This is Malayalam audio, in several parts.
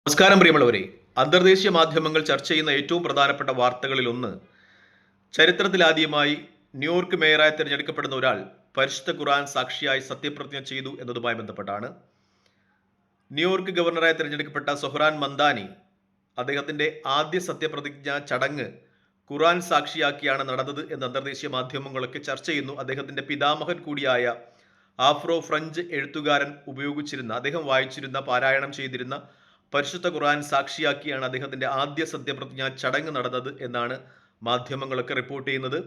നമസ്കാരം പ്രിയമുള്ളവരെ. അന്തർദേശീയ മാധ്യമങ്ങൾ ചർച്ച ചെയ്യുന്ന ഏറ്റവും പ്രധാനപ്പെട്ട വാർത്തകളിൽ ഒന്ന്, ചരിത്രത്തിലാദ്യമായി ന്യൂയോർക്ക് മേയറായി തിരഞ്ഞെടുക്കപ്പെടുന്ന ഒരാൾ പരിശുദ്ധ ഖുർആൻ സാക്ഷിയായി സത്യപ്രതിജ്ഞ ചെയ്തു എന്നതുമായി ബന്ധപ്പെട്ടാണ്. ന്യൂയോർക്ക് ഗവർണറായി തിരഞ്ഞെടുക്കപ്പെട്ട സൊഹ്റാൻ മംദാനി അദ്ദേഹത്തിന്റെ ആദ്യ സത്യപ്രതിജ്ഞ ചടങ്ങ് ഖുർആൻ സാക്ഷിയാക്കിയാണ് നടന്നത് എന്ന് അന്തർദേശീയ മാധ്യമങ്ങളൊക്കെ ചർച്ച ചെയ്യുന്നു. അദ്ദേഹത്തിന്റെ പിതാമഹൻ കൂടിയായ ആഫ്രോ ഫ്രഞ്ച് എഴുത്തുകാരൻ അദ്ദേഹം വായിച്ചിരുന്ന, പാരായണം ചെയ്തിരുന്ന പരിശുദ്ധ ഖുർആൻ സാക്ഷിയാക്കിയാണ് അദ്ദേഹത്തിന്റെ ആദ്യ സത്യപ്രതിജ്ഞ ചടങ്ങ് നടന്നത് എന്നാണ് മാധ്യമങ്ങളൊക്കെ റിപ്പോർട്ട് ചെയ്യുന്നത്.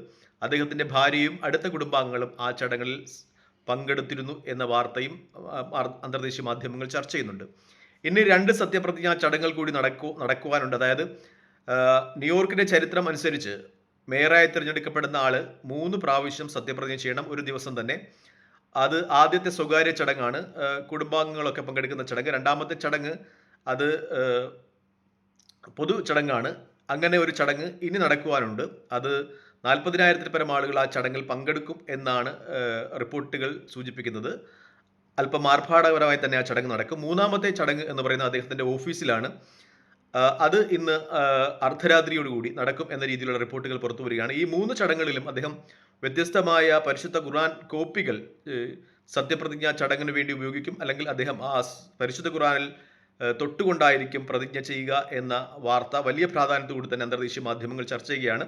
അദ്ദേഹത്തിന്റെ ഭാര്യയും അടുത്ത കുടുംബാംഗങ്ങളും ആ ചടങ്ങിൽ പങ്കെടുത്തിരുന്നു എന്ന വാർത്തയും അന്തർദേശീയ മാധ്യമങ്ങൾ ചർച്ച ചെയ്യുന്നുണ്ട്. ഇനി 2 സത്യപ്രതിജ്ഞാ ചടങ്ങുകൾ കൂടി നടക്കുവാനുണ്ട്. അതായത് ന്യൂയോർക്കിന്റെ ചരിത്രം അനുസരിച്ച് മേയറായി തിരഞ്ഞെടുക്കപ്പെടുന്ന ആള് 3 പ്രാവശ്യം സത്യപ്രതിജ്ഞ ചെയ്യണം ഒരു ദിവസം തന്നെ. അത് ആദ്യത്തെ സ്വകാര്യ ചടങ്ങാണ്, കുടുംബാംഗങ്ങളൊക്കെ പങ്കെടുക്കുന്ന ചടങ്ങ്. രണ്ടാമത്തെ ചടങ്ങ് അത് പൊതു ചടങ്ങാണ്. അങ്ങനെ ഒരു ചടങ്ങ് ഇനി നടക്കുവാനുണ്ട്. അത് 40,000-ൽ പരം ആളുകൾ ആ ചടങ്ങിൽ പങ്കെടുക്കും എന്നാണ് റിപ്പോർട്ടുകൾ സൂചിപ്പിക്കുന്നത്. അല്പം ആർഭാടകരമായി തന്നെ ആ ചടങ്ങ് നടക്കും. 3ാമത്തെ ചടങ്ങ് എന്ന് പറയുന്നത് അദ്ദേഹത്തിന്റെ ഓഫീസിലാണ്. അത് ഇന്ന് അർദ്ധരാത്രിയോടുകൂടി നടക്കും എന്ന രീതിയിലുള്ള റിപ്പോർട്ടുകൾ പുറത്തു വരികയാണ്. ഈ 3 ചടങ്ങുകളിലും അദ്ദേഹം വ്യത്യസ്തമായ പരിശുദ്ധ ഖുർആൻ കോപ്പികൾ സത്യപ്രതിജ്ഞാ ചടങ്ങിന് വേണ്ടി ഉപയോഗിക്കും. അല്ലെങ്കിൽ അദ്ദേഹം ആ പരിശുദ്ധ ഖുർആനിൽ തൊട്ടുകൊണ്ടായിരിക്കും പ്രതിജ്ഞ ചെയ്യുക എന്ന വാർത്ത വലിയ പ്രാധാന്യത്തോടെ തന്നെ അന്തർദേശീയ മാധ്യമങ്ങൾ ചർച്ച ചെയ്യുകയാണ്.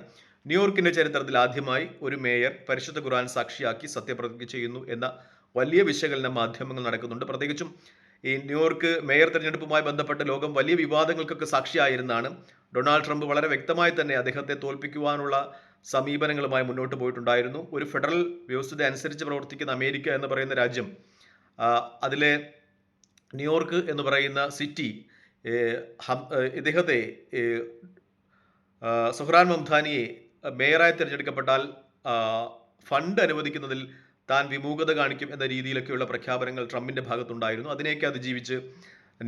ന്യൂയോർക്കിന്റെ ചരിത്രത്തിൽ ആദ്യമായി ഒരു മേയർ പരിശുദ്ധ ഖുർആൻ സാക്ഷിയാക്കി സത്യപ്രതിജ്ഞ ചെയ്യുന്നു എന്ന വലിയ വിശകലനം മാധ്യമങ്ങൾ നടക്കുന്നുണ്ട്. പ്രത്യേകിച്ചും ഈ ന്യൂയോർക്ക് മേയർ തെരഞ്ഞെടുപ്പുമായി ബന്ധപ്പെട്ട് ലോകം വലിയ വിവാദങ്ങൾക്കൊക്കെ സാക്ഷിയായിരുന്നാണ്. ഡൊണാൾഡ് ട്രംപ് വളരെ വ്യക്തമായി തന്നെ അദ്ദേഹത്തെ തോൽപ്പിക്കുവാനുള്ള സമീപനങ്ങളുമായി മുന്നോട്ട് പോയിട്ടുണ്ടായിരുന്നു. ഒരു ഫെഡറൽ വ്യവസ്ഥ അനുസരിച്ച് പ്രവർത്തിക്കുന്ന അമേരിക്ക എന്ന് പറയുന്ന രാജ്യം, അതിലെ ന്യൂയോർക്ക് എന്ന് പറയുന്ന സിറ്റി ഇദ്ദേഹത്തെ സൊഹ്റാൻ മംദാനിയെ മേയറായി തിരഞ്ഞെടുക്കപ്പെട്ടാൽ ഫണ്ട് അനുവദിക്കുന്നതിൽ താൻ വിമുഖത കാണിക്കും എന്ന രീതിയിലൊക്കെയുള്ള പ്രഖ്യാപനങ്ങൾ ട്രംപിന്റെ ഭാഗത്തുണ്ടായിരുന്നു. അതിനെയൊക്കെ അതിജീവിച്ച്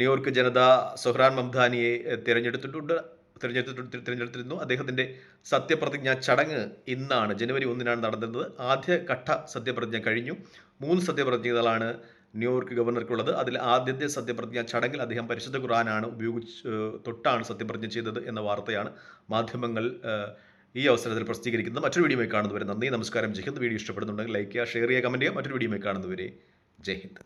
ന്യൂയോർക്ക് ജനത സൊഹ്റാൻ മംദാനിയെ തിരഞ്ഞെടുത്തിരുന്നു. അദ്ദേഹത്തിന്റെ സത്യപ്രതിജ്ഞ ചടങ്ങ് ഇന്നാണ്, ജനുവരി 1-നാണ് നടന്നത്. ആദ്യഘട്ട സത്യപ്രതിജ്ഞ കഴിഞ്ഞു. 3 സത്യപ്രതിജ്ഞകളാണ് ന്യൂയോർക്ക് ഗവർണർക്കുള്ളത്. അതിൽ ആദ്യത്തെ സത്യപ്രതിജ്ഞ ചടങ്ങിൽ അദ്ദേഹം പരിശുദ്ധ ഖുർആനാണ് തൊട്ടാണ് സത്യപ്രതിജ്ഞ ചെയ്തത് എന്ന വാർത്തയാണ് മാധ്യമങ്ങൾ ഈ അവസരത്തിൽ പ്രസിദ്ധീകരിക്കുന്നത്. മറ്റൊരു വീഡിയോയിൽ കാണുന്നവരെ നന്ദി, നമസ്കാരം, ജയ് ഹിന്ദ്. വീഡിയോ ഇഷ്ടപ്പെടുന്നുണ്ടെങ്കിൽ ലൈക്ക് ചെയ്യുക, ഷെയർ ചെയ്യുക, കമന്റ് ചെയ്യുക. മറ്റൊരു വീഡിയോയിൽ കാണുന്നവരെ ജയ് ഹിന്ദ്.